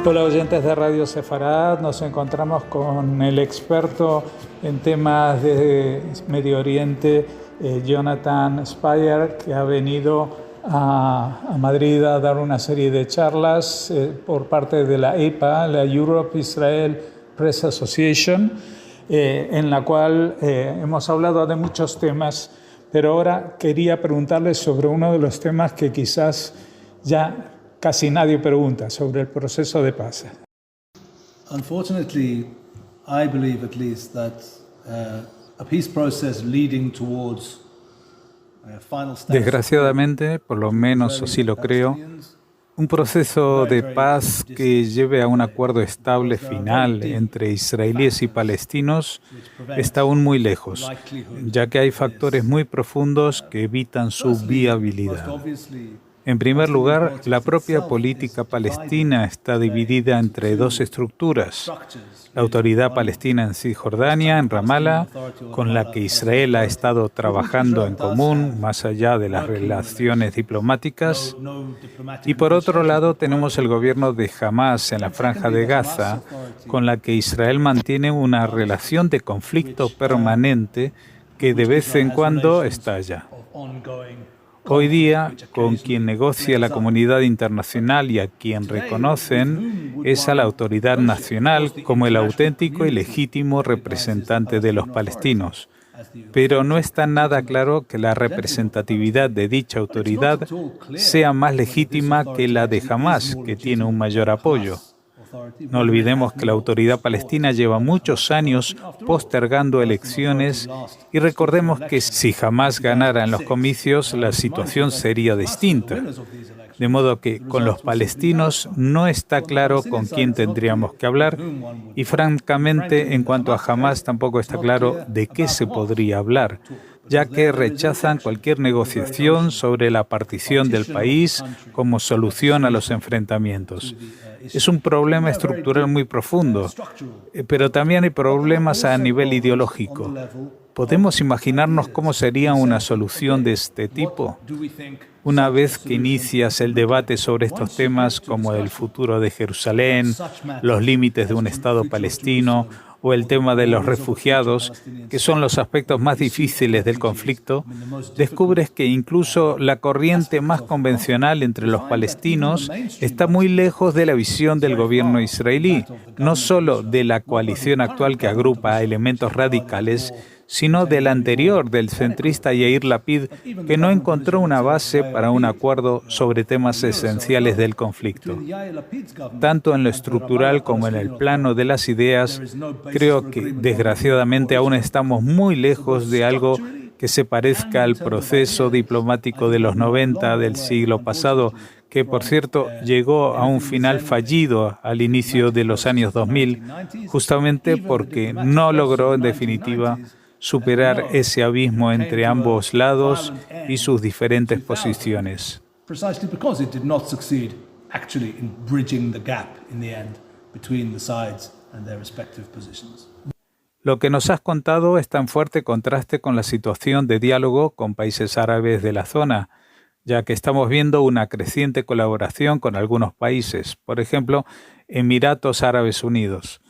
Hola oyentes de Radio Sefarad, nos encontramos con el experto en temas de Medio Oriente, Jonathan Speyer, que ha venido a Madrid a dar una serie de charlas por parte de la EIPA, la Europe Israel Press Association, en la cual hemos hablado de muchos temas, pero ahora quería preguntarle sobre uno de los temas que quizás ya casi nadie pregunta, sobre el proceso de paz. Unfortunately, I believe at least that a peace process leading towards final status. Desgraciadamente, por lo menos así lo creo, un proceso de paz que lleve a un acuerdo estable final entre israelíes y palestinos está aún muy lejos, ya que hay factores muy profundos que evitan su viabilidad. En primer lugar, la propia política palestina está dividida entre dos estructuras. La Autoridad Palestina en Cisjordania, en Ramallah, con la que Israel ha estado trabajando en común, más allá de las relaciones diplomáticas. Y por otro lado, tenemos el gobierno de Hamás en la Franja de Gaza, con la que Israel mantiene una relación de conflicto permanente que de vez en cuando estalla. Hoy día, con quien negocia la comunidad internacional y a quien reconocen es a la autoridad nacional como el auténtico y legítimo representante de los palestinos. Pero no está nada claro que la representatividad de dicha autoridad sea más legítima que la de Hamás, que tiene un mayor apoyo. No olvidemos que la autoridad palestina lleva muchos años postergando elecciones y recordemos que si Hamás ganara en los comicios, la situación sería distinta. De modo que con los palestinos no está claro con quién tendríamos que hablar y francamente en cuanto a Hamás tampoco está claro de qué se podría hablar, ya que rechazan cualquier negociación sobre la partición del país como solución a los enfrentamientos. Es un problema estructural muy profundo, pero también hay problemas a nivel ideológico. ¿Podemos imaginarnos cómo sería una solución de este tipo? Una vez que inicias el debate sobre estos temas como el futuro de Jerusalén, los límites de un Estado palestino o el tema de los refugiados, que son los aspectos más difíciles del conflicto, descubres que incluso la corriente más convencional entre los palestinos está muy lejos de la visión del gobierno israelí, no solo de la coalición actual que agrupa a elementos radicales, sino del anterior, del centrista Yair Lapid, que no encontró una base para un acuerdo sobre temas esenciales del conflicto. Tanto en lo estructural como en el plano de las ideas, creo que desgraciadamente aún estamos muy lejos de algo que se parezca al proceso diplomático de los 90 del siglo pasado, que por cierto llegó a un final fallido al inicio de los años 2000, justamente porque no logró en definitiva superar ese abismo entre ambos lados y sus diferentes posiciones. Lo que nos has contado está en fuerte contraste con la situación de diálogo con países árabes de la zona, ya que estamos viendo una creciente colaboración con algunos países, por ejemplo, Emiratos Árabes Unidos.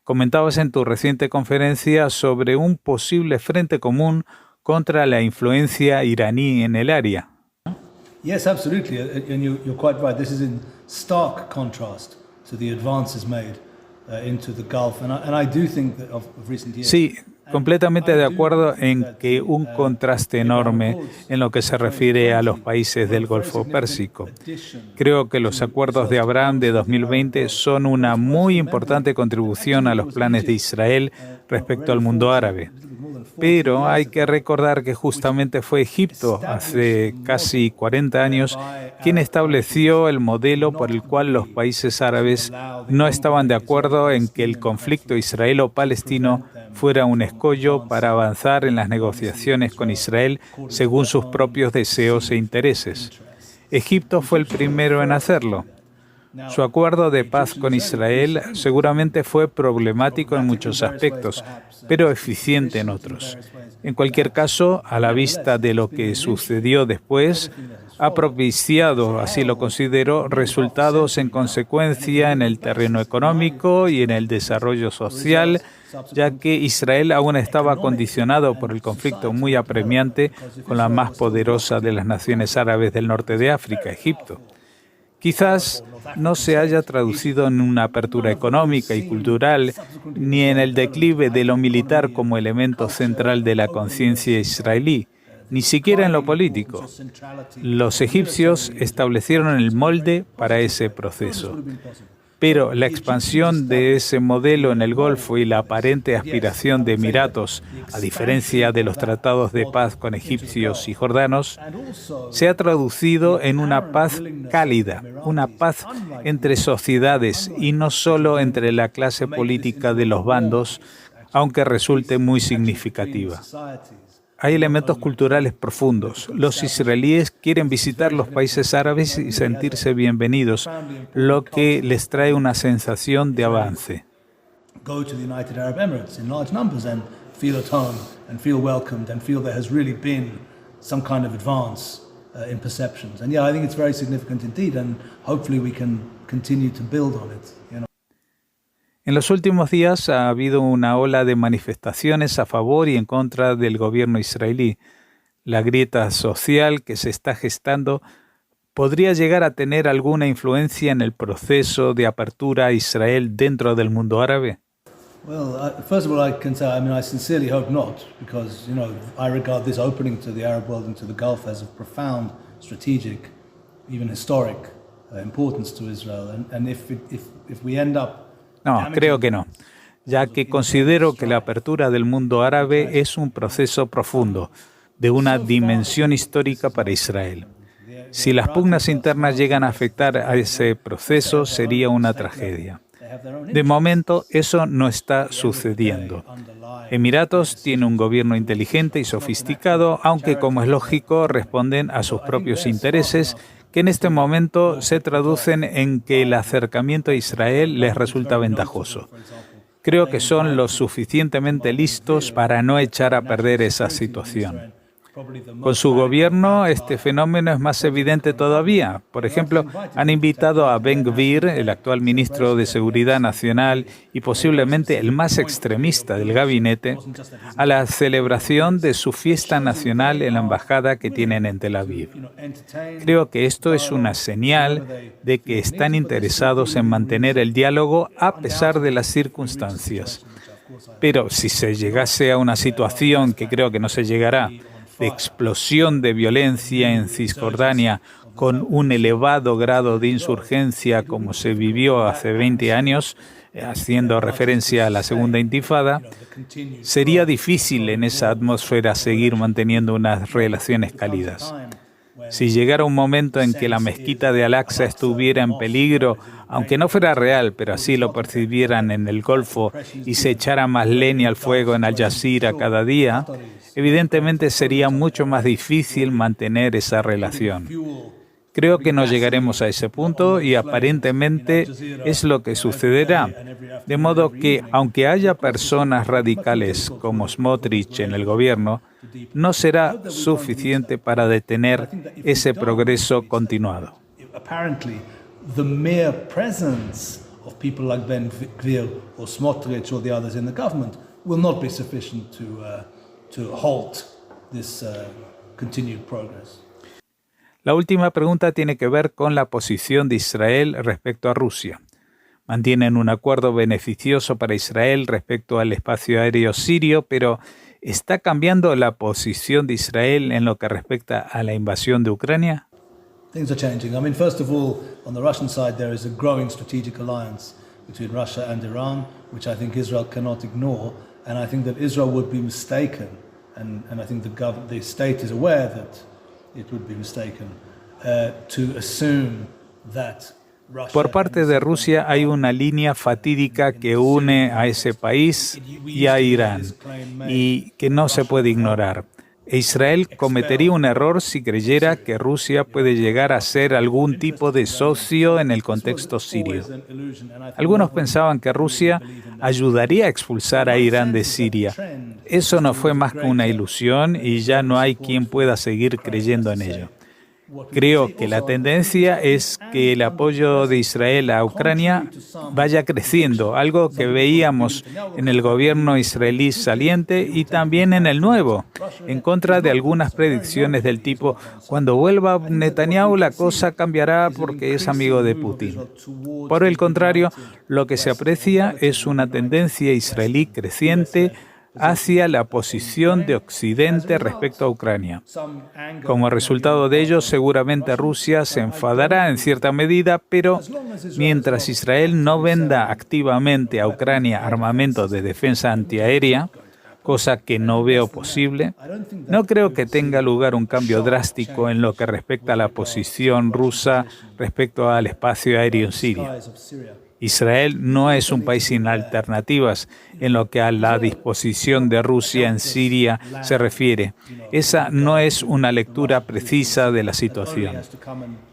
Comentabas en tu reciente conferencia sobre un posible frente común contra la influencia iraní en el área. Yes, absolutely, and you're quite right. This is in stark contrast to the advances made into the Gulf, and I do think that of recent years. Sí, completamente de acuerdo en que un contraste enorme en lo que se refiere a los países del Golfo Pérsico. Creo que los acuerdos de Abraham de 2020 son una muy importante contribución a los planes de Israel respecto al mundo árabe. Pero hay que recordar que justamente fue Egipto, hace casi 40 años, quien estableció el modelo por el cual los países árabes no estaban de acuerdo en que el conflicto israelo-palestino fuera un escollo para avanzar en las negociaciones con Israel según sus propios deseos e intereses. Egipto fue el primero en hacerlo. Su acuerdo de paz con Israel seguramente fue problemático en muchos aspectos, pero eficiente en otros. En cualquier caso, a la vista de lo que sucedió después, ha propiciado, así lo considero, resultados en consecuencia en el terreno económico y en el desarrollo social, ya que Israel aún estaba condicionado por el conflicto muy apremiante con la más poderosa de las naciones árabes del norte de África, Egipto. Quizás no se haya traducido en una apertura económica y cultural, ni en el declive de lo militar como elemento central de la conciencia israelí, ni siquiera en lo político. Los egipcios establecieron el molde para ese proceso. Pero la expansión de ese modelo en el Golfo y la aparente aspiración de Emiratos, a diferencia de los tratados de paz con egipcios y jordanos, se ha traducido en una paz cálida, una paz entre sociedades y no solo entre la clase política de los bandos, aunque resulte muy significativa. Hay elementos culturales profundos. Los israelíes quieren visitar los países árabes y sentirse bienvenidos, lo que les trae una sensación de avance. Go to the United Arab Emirates in large numbers and feel at home and feel welcomed and feel there has really been some kind of advance in perceptions. And I think it's very significant indeed, and hopefully we can continue to build on it. En los últimos días ha habido una ola de manifestaciones a favor y en contra del gobierno israelí. La grieta social que se está gestando podría llegar a tener alguna influencia en el proceso de apertura a Israel dentro del mundo árabe. Well, first of all, I can say, I sincerely hope not, because, I regard this opening to the Arab world and to the Gulf as of profound strategic, even historic importance to Israel. And if we end up No, creo que no, ya que considero que la apertura del mundo árabe es un proceso profundo, de una dimensión histórica para Israel. Si las pugnas internas llegan a afectar a ese proceso, sería una tragedia. De momento, eso no está sucediendo. Emiratos tiene un gobierno inteligente y sofisticado, aunque, como es lógico, responden a sus propios intereses, que en este momento se traducen en que el acercamiento a Israel les resulta ventajoso. Creo que son lo suficientemente listos para no echar a perder esa situación. Con su gobierno, este fenómeno es más evidente todavía. Por ejemplo, han invitado a Ben Gvir, el actual ministro de Seguridad Nacional y posiblemente el más extremista del gabinete, a la celebración de su fiesta nacional en la embajada que tienen en Tel Aviv. Creo que esto es una señal de que están interesados en mantener el diálogo a pesar de las circunstancias. Pero si se llegase a una situación que creo que no se llegará, de explosión de violencia en Cisjordania con un elevado grado de insurgencia como se vivió hace 20 años, haciendo referencia a la Segunda Intifada, sería difícil en esa atmósfera seguir manteniendo unas relaciones cálidas. Si llegara un momento en que la mezquita de Al-Aqsa estuviera en peligro, aunque no fuera real, pero así lo percibieran en el Golfo y se echara más leña al fuego en Al-Jazeera cada día, evidentemente sería mucho más difícil mantener esa relación. Creo que no llegaremos a ese punto y aparentemente es lo que sucederá. De modo que, aunque haya personas radicales como Smotrich en el gobierno, no será suficiente para detener ese progreso continuado. Apparently, the mere presence of people like Ben Gvir or Smotrich or the others in the government will not be sufficient to halt this continued progress. La última pregunta tiene que ver con la posición de Israel respecto a Rusia. Mantienen un acuerdo beneficioso para Israel respecto al espacio aéreo sirio, pero ¿está cambiando la posición de Israel en lo que respecta a la invasión de Ucrania? Things are changing. First of all, on the Russian side, there is a growing strategic alliance between Russia and Iran, which I think Israel cannot ignore, and I think that Israel would be mistaken, and I think the state is aware that it would be mistaken to assume that Russia. Por parte de Rusia hay una línea fatídica que une a ese país y a Irán y que no se puede ignorar. E Israel cometería un error si creyera que Rusia puede llegar a ser algún tipo de socio en el contexto sirio. Algunos pensaban que Rusia ayudaría a expulsar a Irán de Siria. Eso no fue más que una ilusión y ya no hay quien pueda seguir creyendo en ello. Creo que la tendencia es que el apoyo de Israel a Ucrania vaya creciendo, algo que veíamos en el gobierno israelí saliente y también en el nuevo, en contra de algunas predicciones del tipo, cuando vuelva Netanyahu la cosa cambiará porque es amigo de Putin. Por el contrario, lo que se aprecia es una tendencia israelí creciente hacia la posición de Occidente respecto a Ucrania. Como resultado de ello, seguramente Rusia se enfadará en cierta medida, pero mientras Israel no venda activamente a Ucrania armamento de defensa antiaérea, cosa que no veo posible, no creo que tenga lugar un cambio drástico en lo que respecta a la posición rusa respecto al espacio aéreo en Siria. Israel no es un país sin alternativas en lo que a la disposición de Rusia en Siria se refiere. Esa no es una lectura precisa de la situación.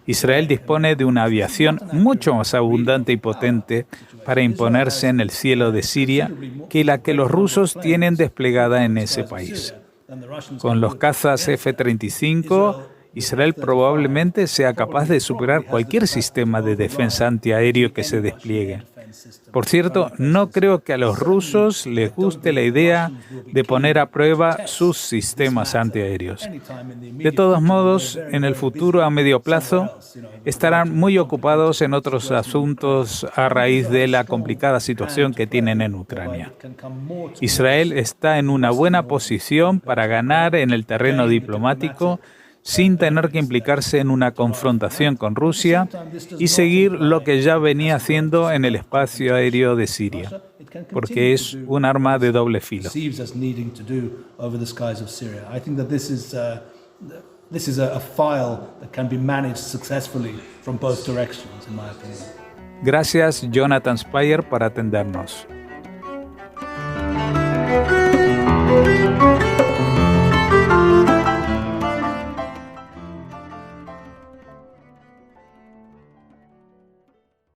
Israel dispone de una aviación mucho más abundante y potente para imponerse en el cielo de Siria que la que los rusos tienen desplegada en ese país. Con los cazas F-35, Israel probablemente sea capaz de superar cualquier sistema de defensa antiaéreo que se despliegue. Por cierto, no creo que a los rusos les guste la idea de poner a prueba sus sistemas antiaéreos. De todos modos, en el futuro a medio plazo, estarán muy ocupados en otros asuntos a raíz de la complicada situación que tienen en Ucrania. Israel está en una buena posición para ganar en el terreno diplomático sin tener que implicarse en una confrontación con Rusia y seguir lo que ya venía haciendo en el espacio aéreo de Siria, porque es un arma de doble filo. Gracias, Jonathan Spyer, por atendernos.